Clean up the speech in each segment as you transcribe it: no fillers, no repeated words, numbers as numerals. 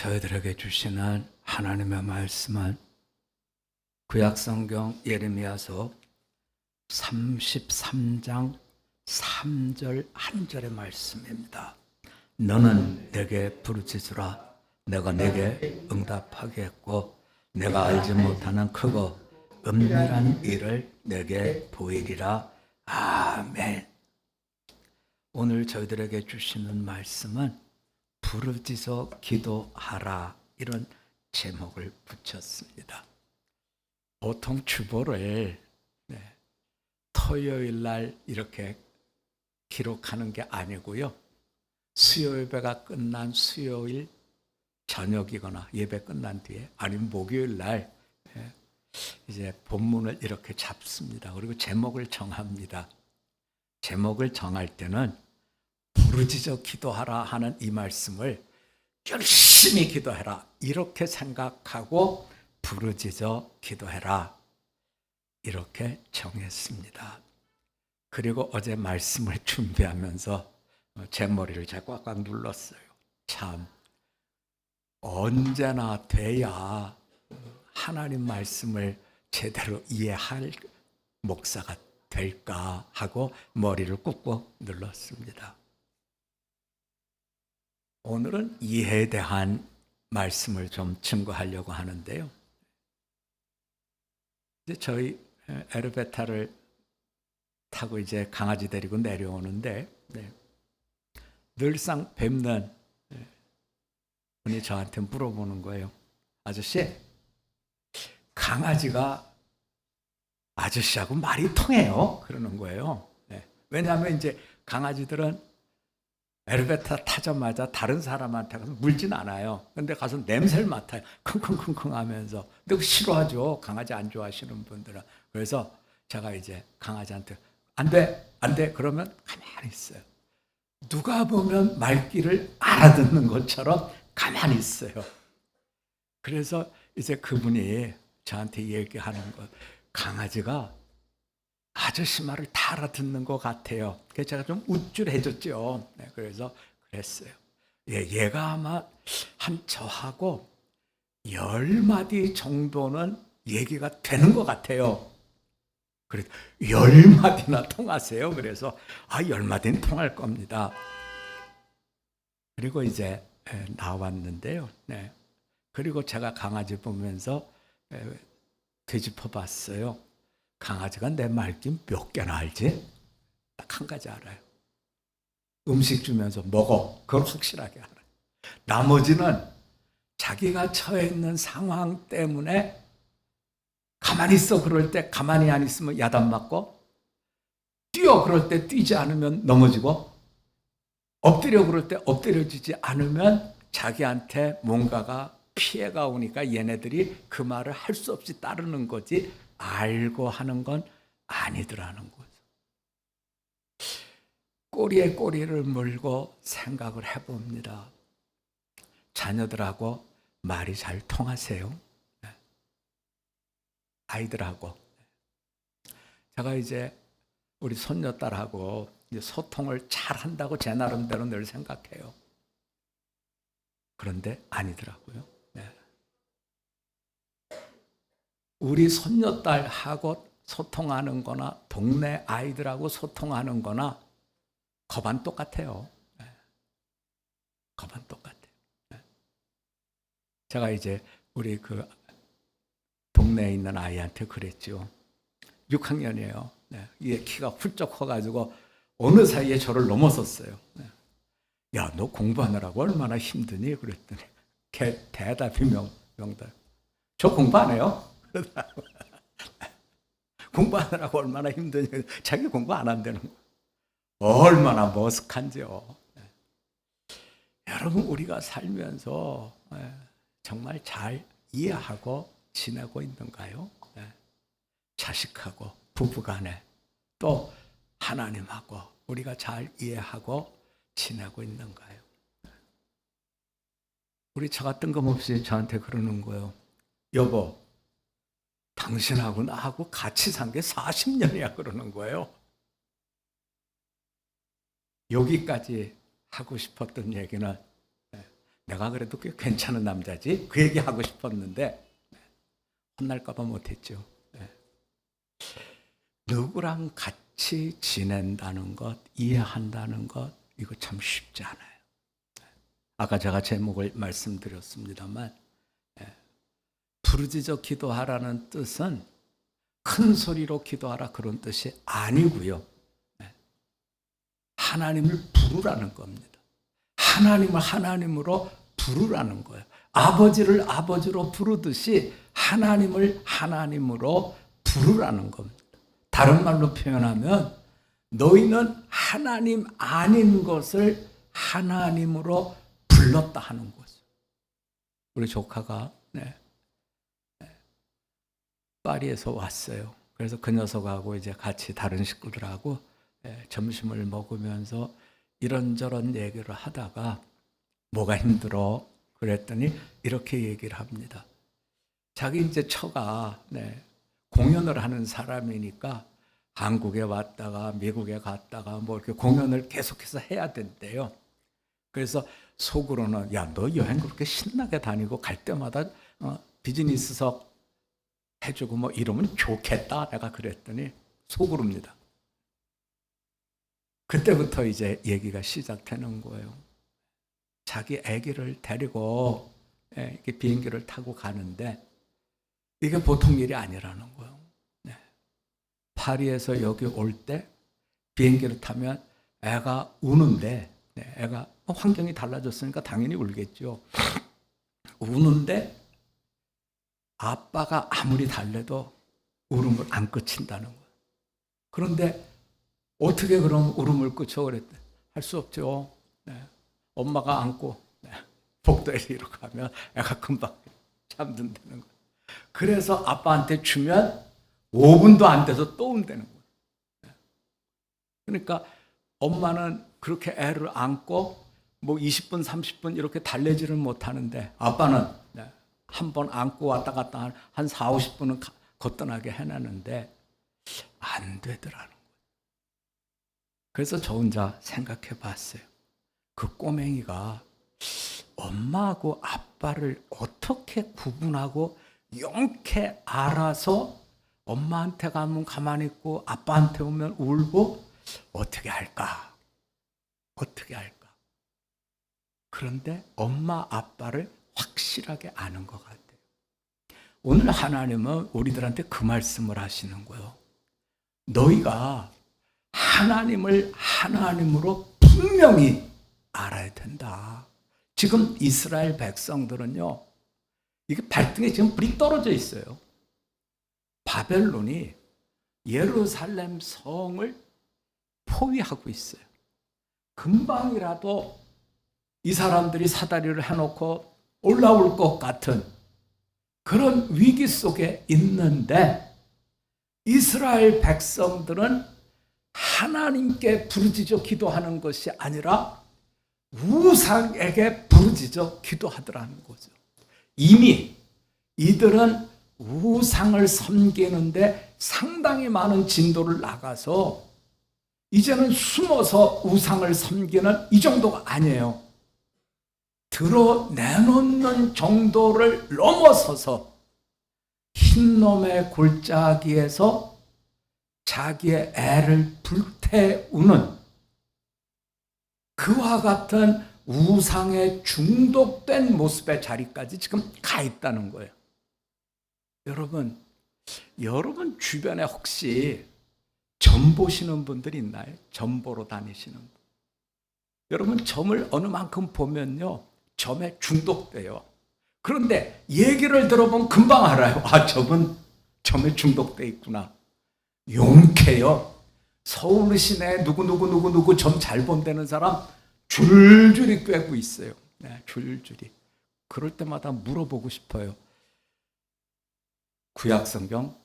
저희들에게 주시는 하나님의 말씀은 구약성경 예레미야서 33장 3절 한 절의 말씀입니다. 너는 내게 부르짖으라. 내가 내게 응답하게 했고 내가 알지 못하는 크고 은밀한 일을 내게 보이리라. 아멘. 오늘 저희들에게 주시는 말씀은 부르짖어 기도하라, 이런 제목을 붙였습니다. 보통 주보를 토요일 날 이렇게 기록하는 게 아니고요, 수요 예배가 끝난 수요일 저녁이거나 예배 끝난 뒤에 아니면 목요일 날 이제 본문을 이렇게 잡습니다. 그리고 제목을 정합니다. 제목을 정할 때는 부르짖어 기도하라 하는 이 말씀을 열심히 기도해라 이렇게 생각하고 부르짖어 기도해라 이렇게 정했습니다. 그리고 어제 말씀을 준비하면서 제 머리를 제가 꽉꽉 눌렀어요. 참 언제나 돼야 하나님 말씀을 제대로 이해할 목사가 될까 하고 머리를 꾹꾹 눌렀습니다. 오늘은 이해에 대한 말씀을 좀 증거하려고 하는데요. 이제 저희 에르베타를 타고 이제 강아지 데리고 내려오는데 늘상 뵙는 분이 저한테 물어보는 거예요. 아저씨, 강아지가 아저씨하고 말이 통해요? 그러는 거예요. 왜냐하면 이제 강아지들은 엘리베이터 타자마자 다른 사람한테 가서 물진 않아요. 근데 가서 냄새를 맡아요. 킁킁킁킁 하면서. 근데 그거 싫어하죠. 강아지 안 좋아하시는 분들은. 그래서 제가 이제 강아지한테 안 돼, 안 돼. 그러면 가만히 있어요. 누가 보면 말귀를 알아듣는 것처럼 가만히 있어요. 그래서 이제 그분이 저한테 얘기하는 거, 강아지가 아저씨 말을 다 알아듣는 것 같아요. 그래서 제가 좀 우쭐해졌죠. 그래서 그랬어요. 얘가 아마 한 저하고 10마디 정도는 얘기가 되는 것 같아요. 그래서 10마디나 통하세요. 그래서 10마디는 통할 겁니다. 그리고 이제 나왔는데요. 그리고 제가 강아지 보면서 되짚어 봤어요. 강아지가 내 말귀 몇 개나 알지? 딱 한 가지 알아요. 음식 주면서 먹어. 그걸 확실하게 알아요. 나머지는 자기가 처해 있는 상황 때문에 가만히 있어 그럴 때 가만히 안 있으면 야단 맞고, 뛰어 그럴 때 뛰지 않으면 넘어지고, 엎드려 그럴 때 엎드려지지 않으면 자기한테 뭔가가 피해가 오니까 얘네들이 그 말을 할 수 없이 따르는 거지 알고 하는 건 아니더라는 거죠. 꼬리에 꼬리를 물고 생각을 해봅니다. 자녀들하고 말이 잘 통하세요? 아이들하고. 제가 이제 우리 손녀딸하고 이제 소통을 잘 한다고 제 나름대로 늘 생각해요. 그런데 아니더라고요. 우리 손녀딸하고 소통하는 거나 동네 아이들하고 소통하는 거나 거반 똑같아요. 거반 똑같아요. 제가 이제 우리 그 동네에 있는 아이한테 그랬죠. 6학년이에요. 얘 키가 훌쩍 커가지고 어느 사이에 저를 넘어섰어요. 야, 너 공부하느라고 얼마나 힘드니? 그랬더니 걔 대답이 명답. 저 공부 안 해요? 공부하느라고 얼마나 힘드니? 자기 공부 안 한다는 거. 얼마나 머쓱한지요. 여러분, 우리가 살면서 정말 잘 이해하고 지내고 있는가요? 자식하고 부부간에 또 하나님하고 우리가 잘 이해하고 지내고 있는가요? 우리 처가 뜬금없이 저한테 그러는 거예요. 여보, 당신하고 나하고 같이 산 게 40년이야 그러는 거예요. 여기까지 하고 싶었던 얘기는 내가 그래도 꽤 괜찮은 남자지 그 얘기 하고 싶었는데 혼날까 봐 못했죠. 네. 누구랑 같이 지낸다는 것, 이해한다는 것, 이거 참 쉽지 않아요. 아까 제가 제목을 말씀드렸습니다만, 부르짖어 기도하라는 뜻은 큰 소리로 기도하라 그런 뜻이 아니고요. 하나님을 부르라는 겁니다. 하나님을 하나님으로 부르라는 거예요. 아버지를 아버지로 부르듯이 하나님을 하나님으로 부르라는 겁니다. 다른 말로 표현하면 너희는 하나님 아닌 것을 하나님으로 불렀다 하는 거죠. 우리 조카가 파리에서 왔어요. 그래서 그 녀석하고 이제 같이 다른 식구들하고 점심을 먹으면서 이런저런 얘기를 하다가 뭐가 힘들어? 그랬더니 이렇게 얘기를 합니다. 자기 이제 처가 공연을 하는 사람이니까 한국에 왔다가 미국에 갔다가 뭐 이렇게 공연을 계속해서 해야 된대요. 그래서 속으로는 야, 너 여행 그렇게 신나게 다니고 갈 때마다 비즈니스석 해주고 뭐 이러면 좋겠다. 내가 그랬더니 속으로입니다. 그때부터 이제 얘기가 시작되는 거예요. 자기 아기를 데리고 이렇게 비행기를 타고 가는데 이게 보통 일이 아니라는 거예요. 파리에서 여기 올 때 비행기를 타면 애가 우는데 애가 환경이 달라졌으니까 당연히 울겠죠. 우는데 아빠가 아무리 달래도 울음을 안 그친다는 거예요. 그런데 어떻게 그럼 울음을 그쳐 그랬대? 할 수 없죠. 엄마가 안고 복도에 이렇게 하면 애가 금방 잠든다는 거예요. 그래서 아빠한테 주면 5분도 안 돼서 또 운다는 거예요. 그러니까 엄마는 그렇게 애를 안고 뭐 20분, 30분 이렇게 달래지를 못하는데 아빠는 한 번 안고 왔다 갔다 한 4, 50분은 거뜬하게 해놨는데 안 되더라는 거예요. 그래서 저 혼자 생각해 봤어요. 그 꼬맹이가 엄마하고 아빠를 어떻게 구분하고 영케 알아서 엄마한테 가면 가만히 있고 아빠한테 오면 울고 어떻게 할까? 어떻게 할까? 그런데 엄마 아빠를 확실하게 아는 것 같아요. 오늘 하나님은 우리들한테 그 말씀을 하시는 거예요. 너희가 하나님을 하나님으로 분명히 알아야 된다. 지금 이스라엘 백성들은요, 이게 발등에 지금 불이 떨어져 있어요. 바벨론이 예루살렘 성을 포위하고 있어요. 금방이라도 이 사람들이 사다리를 해놓고 올라올 것 같은 그런 위기 속에 있는데 이스라엘 백성들은 하나님께 부르짖어 기도하는 것이 아니라 우상에게 부르짖어 기도하더라는 거죠. 이미 이들은 우상을 섬기는데 상당히 많은 진도를 나가서 이제는 숨어서 우상을 섬기는 이 정도가 아니에요. 드러내놓는 정도를 넘어서서 흰놈의 골짜기에서 자기의 애를 불태우는 그와 같은 우상에 중독된 모습의 자리까지 지금 가 있다는 거예요. 여러분 주변에 혹시 점 보시는 분들이 있나요? 점 보러 다니시는 분. 여러분 점을 어느 만큼 보면요, 점에 중독돼요. 그런데 얘기를 들어보면 금방 알아요. 아, 저분 점에 중독돼 있구나. 용케요. 서울 시내 누구 점 잘 본다는 사람 줄줄이 꿰고 있어요. 줄줄이. 그럴 때마다 물어보고 싶어요. 구약성경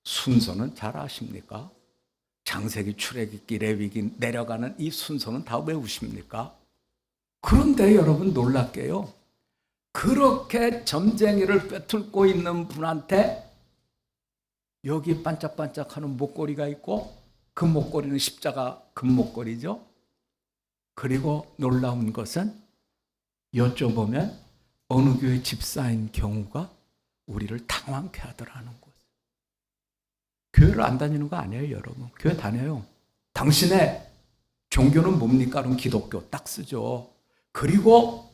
순서는 잘 아십니까? 창세기, 출애굽기, 레위기 내려가는 이 순서는 다 외우십니까? 그런데 여러분 놀랍게요, 그렇게 점쟁이를 꿰뚫고 있는 분한테 여기 반짝반짝하는 목걸이가 있고 그 목걸이는 십자가 금목걸이죠. 그리고 놀라운 것은 여쭤보면 어느 교회 집사인 경우가 우리를 당황케 하더라는 거예요. 교회를 안 다니는 거 아니에요, 여러분. 교회 다녀요. 당신의 종교는 뭡니까? 그럼 기독교 딱 쓰죠. 그리고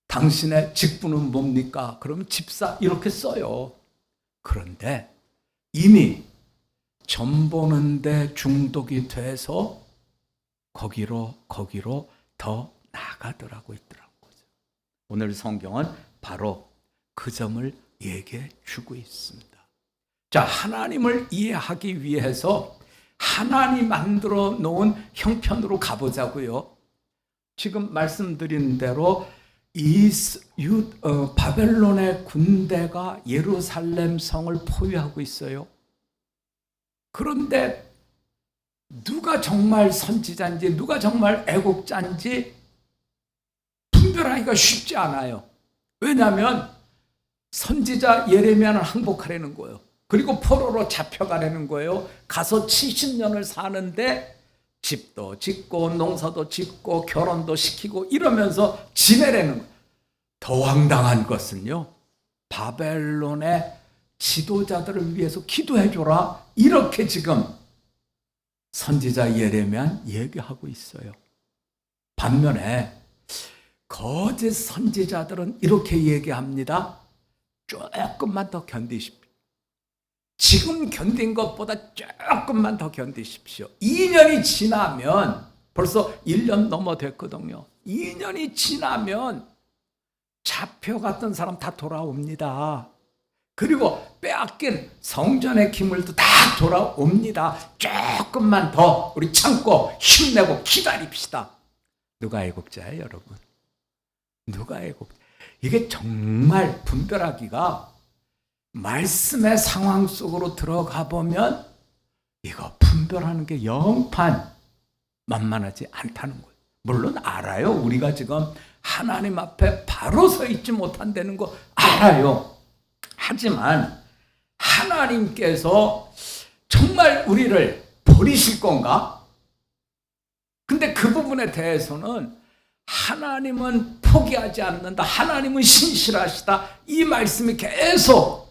당신의 직분은 뭡니까? 그러면 집사 이렇게 써요. 그런데 이미 점 보는 데 중독이 돼서 거기로 더 나가더라고 있더라고요. 오늘 성경은 바로 그 점을 얘기해 주고 있습니다. 자, 하나님을 이해하기 위해서 하나님 만들어 놓은 형편으로 가보자고요. 지금 말씀드린 대로 바벨론의 군대가 예루살렘 성을 포위하고 있어요. 그런데 누가 정말 선지자인지 누가 정말 애국자인지 분별하기가 쉽지 않아요. 왜냐하면 선지자 예레미야는 항복하려는 거예요. 그리고 포로로 잡혀가려는 거예요. 가서 70년을 사는데 집도 짓고 농사도 짓고 결혼도 시키고 이러면서 지내려는 거예요. 더 황당한 것은요, 바벨론의 지도자들을 위해서 기도해줘라, 이렇게 지금 선지자 예레미야는 얘기하고 있어요. 반면에 거짓 선지자들은 이렇게 얘기합니다. 조금만 더 견디십시오. 지금 견딘 것보다 조금만 더 견디십시오. 2년이 지나면, 벌써 1년 넘어됐거든요. 2년이 지나면 잡혀갔던 사람 다 돌아옵니다. 그리고 빼앗긴 성전의 기물도 다 돌아옵니다. 조금만 더 우리 참고 힘내고 기다립시다. 누가 애국자예요, 여러분? 누가 애국자? 이게 정말 분별하기가, 말씀의 상황 속으로 들어가 보면 이거 분별하는 게 영판 만만하지 않다는 거예요. 물론 알아요. 우리가 지금 하나님 앞에 바로 서 있지 못한다는 거 알아요. 하지만 하나님께서 정말 우리를 버리실 건가? 근데 그 부분에 대해서는 하나님은 포기하지 않는다, 하나님은 신실하시다, 이 말씀이 계속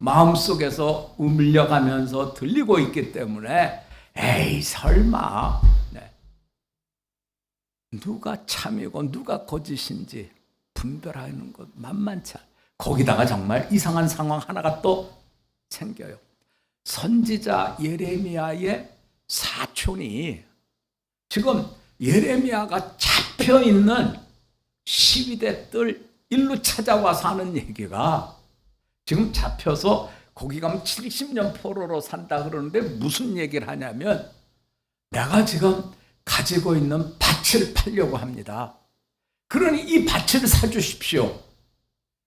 마음속에서 울려가면서 들리고 있기 때문에 에이 설마, 네, 누가 참이고 누가 거짓인지 분별하는 것 만만치 않아요. 거기다가 정말 이상한 상황 하나가 또 생겨요. 선지자 예레미야의 사촌이 지금 예레미야가 잡혀있는 12대 뜰 일로 찾아와서 하는 얘기가, 지금 잡혀서 거기 가면 70년 포로로 산다 그러는데 무슨 얘기를 하냐면, 내가 지금 가지고 있는 밭을 팔려고 합니다. 그러니 이 밭을 사주십시오.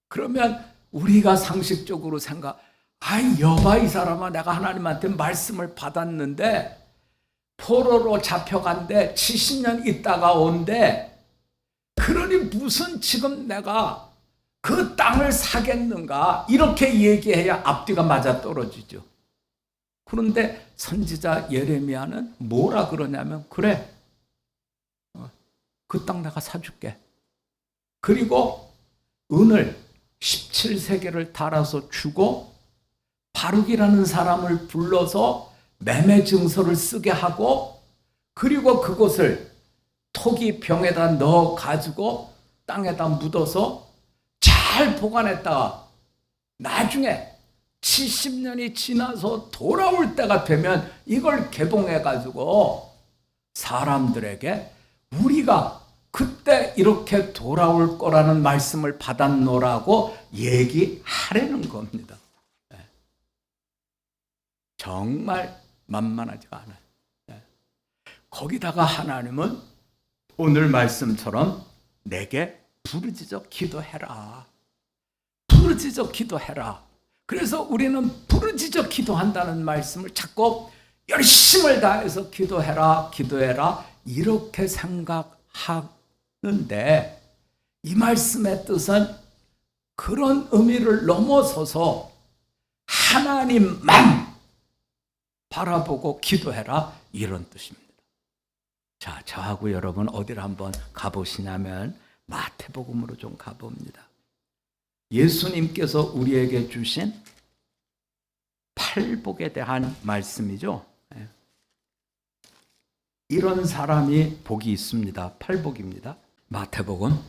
그러면 우리가 상식적으로 아이 여봐, 이 사람아, 내가 하나님한테 말씀을 받았는데 포로로 잡혀간데 70년 있다가 온대. 그러니 무슨 지금 내가 그 땅을 사겠는가, 이렇게 얘기해야 앞뒤가 맞아떨어지죠. 그런데 선지자 예레미야는 뭐라 그러냐면, 그래, 그 땅 내가 사줄게. 그리고 은을 17세겔을 달아서 주고 바룩이라는 사람을 불러서 매매 증서를 쓰게 하고, 그리고 그것을 토기 병에다 넣어 가지고 땅에다 묻어서 잘 보관했다가 나중에 70년이 지나서 돌아올 때가 되면 이걸 개봉해 가지고 사람들에게 우리가 그때 이렇게 돌아올 거라는 말씀을 받았노라고 얘기하려는 겁니다. 정말 만만하지가 않아요. 거기다가 하나님은 오늘 말씀처럼 내게 부르짖어 기도해라. 부르짖어 기도해라. 그래서 우리는 부르짖어 기도한다는 말씀을 자꾸 열심을 다해서 기도해라, 기도해라, 이렇게 생각하는데, 이 말씀의 뜻은 그런 의미를 넘어서서 하나님만 바라보고 기도해라, 이런 뜻입니다. 자, 저하고 여러분 어디를 한번 가보시냐면 마태복음으로 좀 가봅니다. 예수님께서 우리에게 주신 팔복에 대한 말씀이죠. 이런 사람이 복이 있습니다. 팔복입니다. 마태복음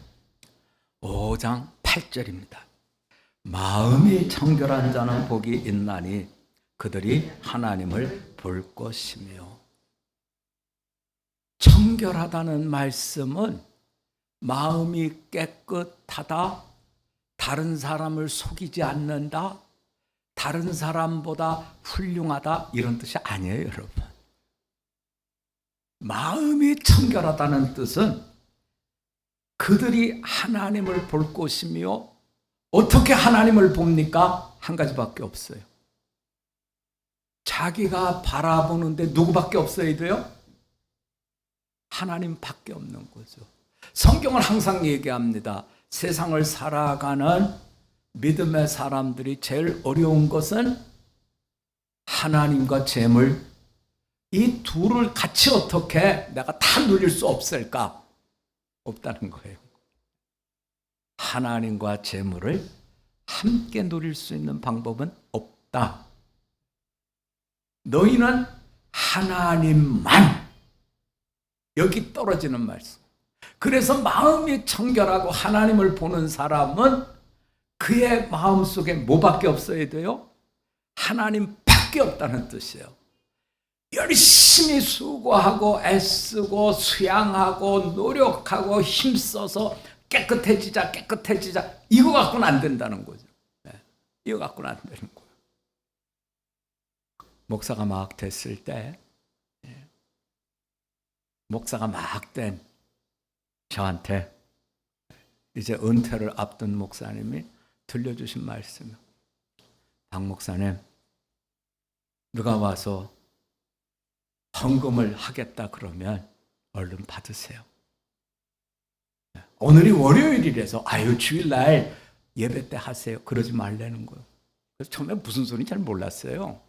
5장 8절입니다. 마음이 청결한 자는 복이 있나니 그들이 하나님을 볼 것이며. 청결하다는 말씀은 마음이 깨끗하다, 다른 사람을 속이지 않는다, 다른 사람보다 훌륭하다, 이런 뜻이 아니에요, 여러분. 마음이 청결하다는 뜻은 그들이 하나님을 볼 것이며, 어떻게 하나님을 봅니까? 한 가지밖에 없어요. 자기가 바라보는데 누구밖에 없어야 돼요? 하나님밖에 없는 거죠. 성경은 항상 얘기합니다. 세상을 살아가는 믿음의 사람들이 제일 어려운 것은 하나님과 재물, 이 둘을 같이 어떻게 내가 다 누릴 수 없을까? 없다는 거예요. 하나님과 재물을 함께 누릴 수 있는 방법은 없다. 너희는 하나님만, 여기 떨어지는 말씀. 그래서 마음이 청결하고 하나님을 보는 사람은 그의 마음속에 뭐밖에 없어야 돼요? 하나님밖에 없다는 뜻이에요. 열심히 수고하고 애쓰고 수양하고 노력하고 힘써서 깨끗해지자 이거 갖고는 안 된다는 거죠. 이거 갖고는 안 되는 거예요. 목사가 막 됐을 때, 목사가 막 된 저한테 이제 은퇴를 앞둔 목사님이 들려주신 말씀이에요. 박 목사님, 누가 와서 헌금을 하겠다 그러면 얼른 받으세요. 오늘이 월요일이라서 아유 주일날 예배 때 하세요. 그러지 말라는 거예요. 그래서 처음에 무슨 소리인지 잘 몰랐어요.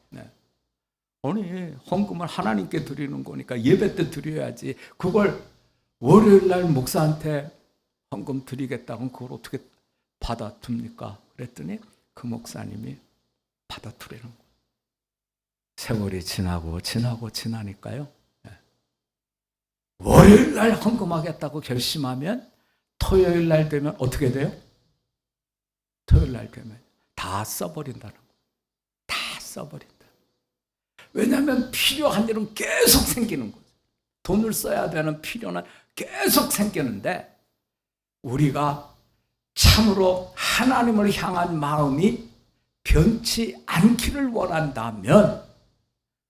아니 헌금을 하나님께 드리는 거니까 예배 때 드려야지. 그걸 월요일날 목사한테 헌금 드리겠다고 그걸 어떻게 받아둡니까? 그랬더니 그 목사님이 받아두라는 거예요. 세월이 지나니까요. 월요일날 헌금하겠다고 결심하면 토요일날 되면 어떻게 돼요? 토요일날 되면 다 써버린다는 거예요. 다 써버린다. 왜냐하면 필요한 일은 계속 생기는 거죠. 돈을 써야 되는 필요는 계속 생기는데 우리가 참으로 하나님을 향한 마음이 변치 않기를 원한다면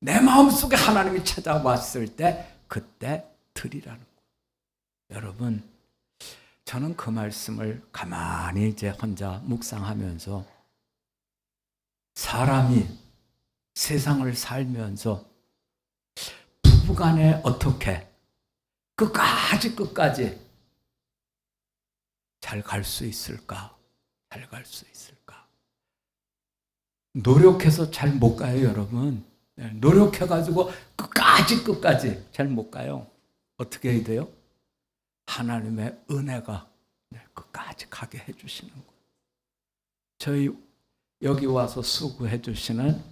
내 마음속에 하나님이 찾아왔을 때 그때 드리라는 거예요. 여러분, 저는 그 말씀을 가만히 이제 혼자 묵상하면서 사람이 세상을 살면서 부부간에 어떻게 끝까지 잘 갈 수 있을까? 잘 갈 수 있을까? 노력해서 잘 못 가요, 여러분. 노력해가지고 끝까지 잘 못 가요. 어떻게 해야 돼요? 하나님의 은혜가 끝까지 가게 해주시는 거예요. 저희 여기 와서 수고해 주시는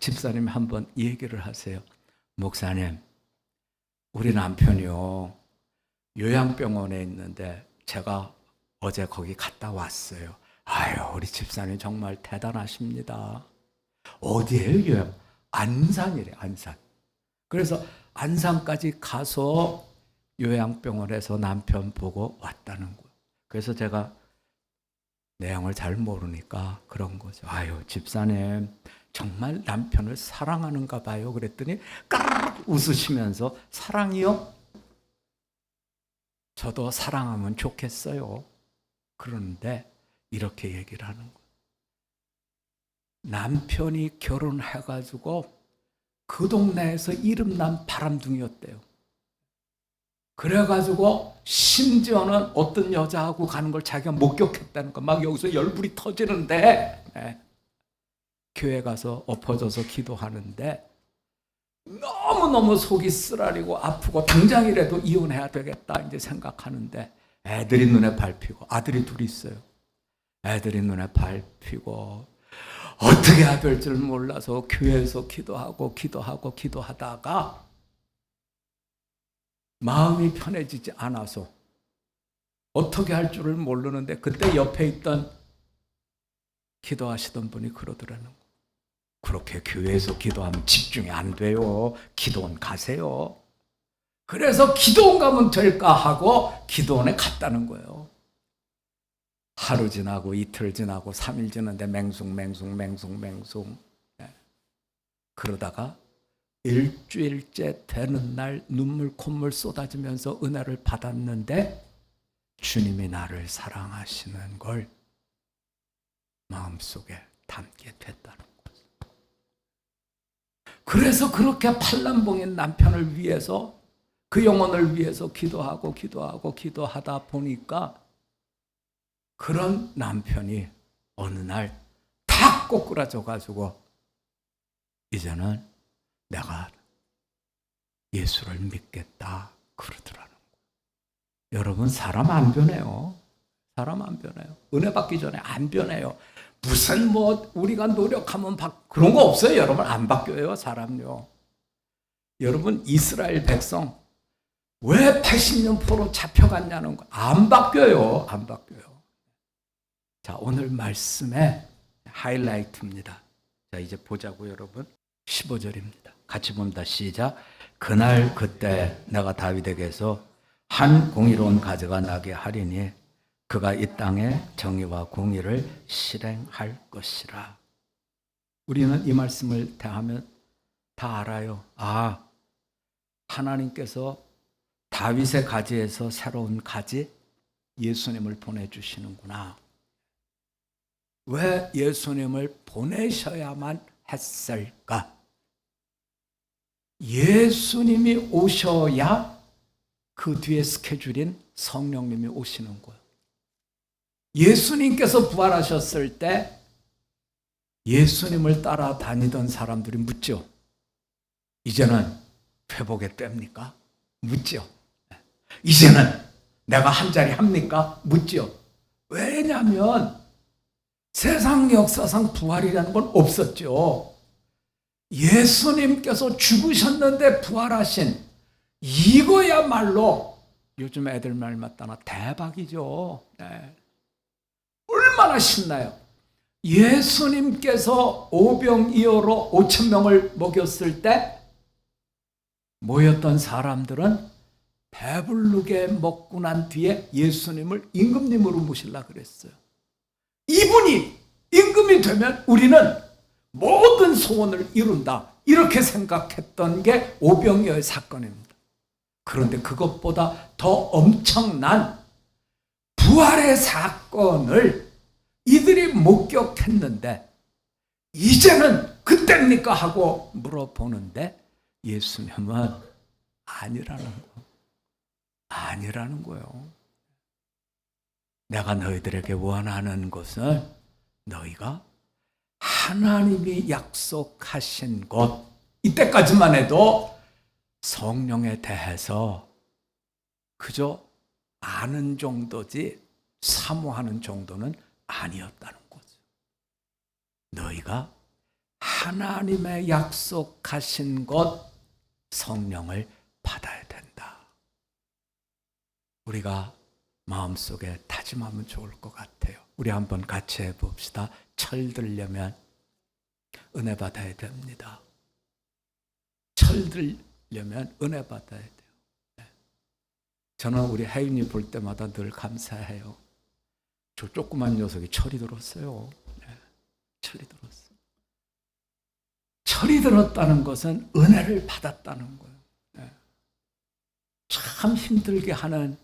집사님이 한번 얘기를 하세요. 목사님, 우리 남편이요 요양병원에 있는데 제가 어제 거기 갔다 왔어요. 아유, 우리 집사님 정말 대단하십니다. 어디예요, 요양? 안산이래, 안산. 그래서 안산까지 가서 요양병원에서 남편 보고 왔다는 거예요. 그래서 제가 내용을 잘 모르니까 그런 거죠. 아유, 집사님 정말 남편을 사랑하는가 봐요. 그랬더니 까르르 웃으시면서 사랑이요? 저도 사랑하면 좋겠어요. 그런데 이렇게 얘기를 하는 거예요. 남편이 결혼해가지고 그 동네에서 이름난 바람둥이였대요. 그래가지고 심지어는 어떤 여자하고 가는 걸 자기가 목격했다는 거. 막 여기서 열불이 터지는데 교회 가서 엎어져서 기도하는데 너무너무 속이 쓰라리고 아프고 당장이라도 이혼해야 되겠다 이제 생각하는데 애들이 눈에 밟히고, 아들이 둘이 있어요. 애들이 눈에 밟히고 어떻게 해야 될 줄 몰라서 교회에서 기도하다가 마음이 편해지지 않아서 어떻게 할 줄을 모르는데, 그때 옆에 있던 기도하시던 분이 그러더라는 거예요. 그렇게 교회에서 기도하면 집중이 안 돼요. 기도원 가세요. 그래서 기도원 가면 될까 하고 기도원에 갔다는 거예요. 하루 지나고 이틀 지나고 3일 지났는데 맹숭. 그러다가 일주일째 되는 날 눈물 콧물 쏟아지면서 은혜를 받았는데 주님이 나를 사랑하시는 걸 마음속에 담게 됐다는 거죠. 그래서 그렇게 팔남봉인 남편을 위해서, 그 영혼을 위해서 기도하다 보니까 그런 남편이 어느 날 탁 꼬꾸라져가지고 이제는 내가 예수를 믿겠다 그러더라는 거예요. 여러분, 사람 안 변해요. 사람 안 변해요. 은혜 받기 전에 안 변해요. 무슨 우리가 노력하면 그런 거 없어요. 여러분, 안 바뀌어요, 사람요. 여러분, 이스라엘 백성 왜 80년 포로 잡혀갔냐는 거 안 바뀌어요. 안 바뀌어요. 자, 오늘 말씀의 하이라이트입니다. 자, 이제 보자고 여러분. 15절입니다. 같이 봅니다. 시작. 그날 그때 내가 다윗에게서 한 공의로운 가져가 나게 하리니 그가 이 땅에 정의와 공의를 실행할 것이라. 우리는 이 말씀을 대하면 다 알아요. 아, 하나님께서 다윗의 가지에서 새로운 가지 예수님을 보내주시는구나. 왜 예수님을 보내셔야만 했을까? 예수님이 오셔야 그 뒤에 스케줄인 성령님이 오시는 거예요. 예수님께서 부활하셨을 때 예수님을 따라다니던 사람들이 묻죠. 이제는 회복의 때입니까? 묻죠. 이제는 내가 한 자리 합니까? 묻죠. 왜냐하면 세상 역사상 부활이라는 건 없었죠. 예수님께서 죽으셨는데 부활하신 이거야말로 요즘 애들 말 맞다나 대박이죠. 네. 얼마나 신나요. 예수님께서 오병이어로 5천 명을 먹였을 때 모였던 사람들은 배부르게 먹고 난 뒤에 예수님을 임금님으로 모시려고 그랬어요. 이분이 임금이 되면 우리는 모든 소원을 이룬다, 이렇게 생각했던 게 오병이어의 사건입니다. 그런데 그것보다 더 엄청난 부활의 사건을 이들이 목격했는데 이제는 그때입니까 하고 물어보는데 예수님은 아니라는 거예요. 내가 너희들에게 원하는 것은 너희가 하나님이 약속하신 것, 이때까지만 해도 성령에 대해서 그저 아는 정도지 사모하는 정도는 아니었다는 거죠. 너희가 하나님의 약속하신 것, 성령을 받아야 된다. 우리가 마음속에 다짐하면 좋을 것 같아요. 우리 한번 같이 해봅시다. 철들려면 은혜 받아야 됩니다. 철들려면 은혜 받아야 돼요. 네. 저는 우리 혜윤이 볼 때마다 늘 감사해요. 저 조그만 녀석이 철이 들었어요. 네. 철이 들었어요. 철이 들었다는 것은 은혜를 받았다는 거예요. 네. 참 힘들게 하는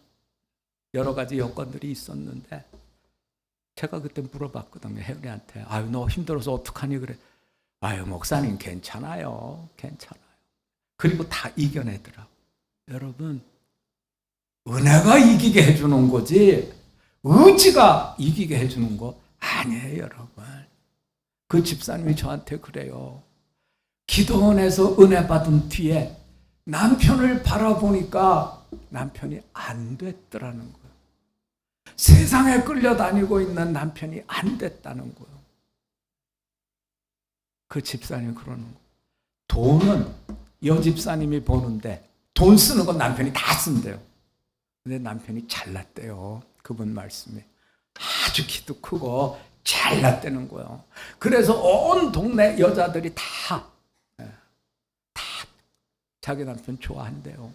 여러 가지 여건들이 있었는데 제가 그때 물어봤거든요. 혜은이한테. 아유, 너 힘들어서 어떡하니 그래. 아유, 목사님 괜찮아요. 그리고 다 이겨내더라고. 여러분, 은혜가 이기게 해주는 거지 의지가 이기게 해주는 거 아니에요, 여러분. 그 집사님이 저한테 그래요. 기도원에서 은혜 받은 뒤에 남편을 바라보니까 남편이 안 됐더라는 거예요. 세상에 끌려다니고 있는 남편이 안 됐다는 거예요. 그 집사님이 그러는 거예요. 돈은 여집사님이 버는데 돈 쓰는 건 남편이 다 쓴대요. 근데 남편이 잘났대요. 그분 말씀이. 아주 키도 크고 잘났다는 거예요. 그래서 온 동네 여자들이 다 자기 남편 좋아한대요.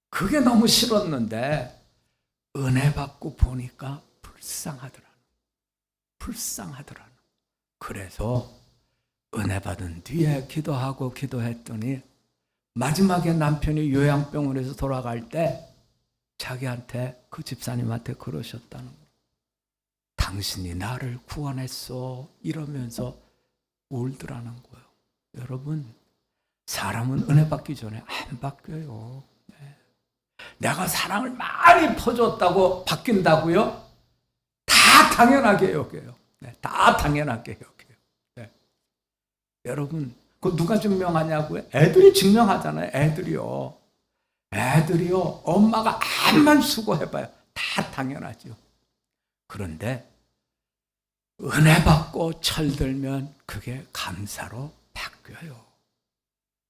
그게 너무 싫었는데 은혜 받고 보니까 불쌍하더라는. 그래서 은혜 받은 뒤에 기도하고 기도했더니 마지막에 남편이 요양병원에서 돌아갈 때 자기한테, 그 집사님한테 그러셨다는 거예요. 당신이 나를 구원했어 이러면서 울더라는 거예요. 여러분, 사람은 은혜 받기 전에 안 바뀌어요. 내가 사랑을 많이 퍼줬다고 바뀐다고요? 다 당연하게 여겨요. 다 당연하게 여겨요. 여러분, 그거 누가 증명하냐고요? 애들이 증명하잖아요. 애들이요. 엄마가 암만 수고해봐요. 다 당연하죠. 그런데 은혜 받고 철들면 그게 감사로 바뀌어요.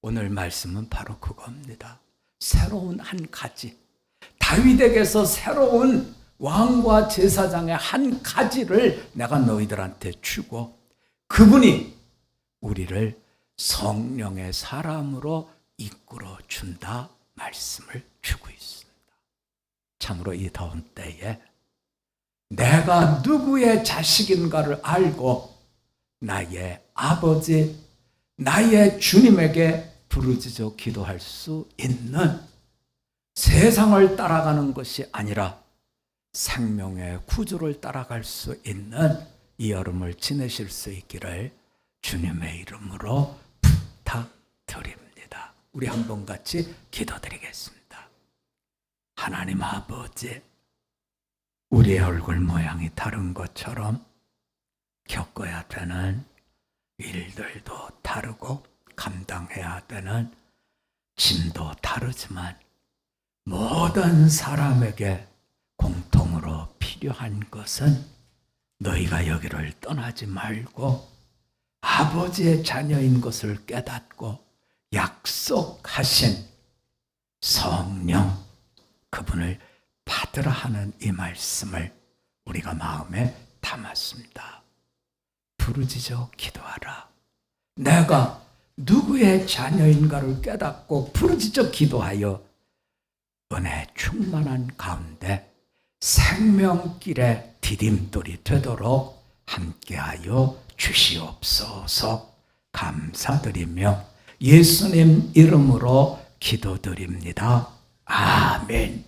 오늘 말씀은 바로 그겁니다. 새로운 한 가지, 다윗에게서 새로운 왕과 제사장의 한 가지를 내가 너희들한테 주고, 그분이 우리를 성령의 사람으로 이끌어 준다 말씀을 주고 있습니다. 참으로 이 더운 때에 내가 누구의 자식인가를 알고 나의 아버지, 나의 주님에게 부르짖어 기도할 수 있는, 세상을 따라가는 것이 아니라 생명의 구주를 따라갈 수 있는 이 여름을 지내실 수 있기를 주님의 이름으로 부탁드립니다. 우리 한번 같이 기도드리겠습니다. 하나님 아버지, 우리의 얼굴 모양이 다른 것처럼 겪어야 되는 일들도 다르고 감당해야 되는 짐도 다르지만 모든 사람에게 공통으로 필요한 것은 너희가 여기를 떠나지 말고 아버지의 자녀인 것을 깨닫고 약속하신 성령, 그분을 받으라 하는 이 말씀을 우리가 마음에 담았습니다. 부르짖어 기도하라. 내가 누구의 자녀인가를 깨닫고 부르짖어 기도하여 은혜 충만한 가운데 생명길의 디딤돌이 되도록 함께하여 주시옵소서. 감사드리며 예수님 이름으로 기도드립니다. 아멘.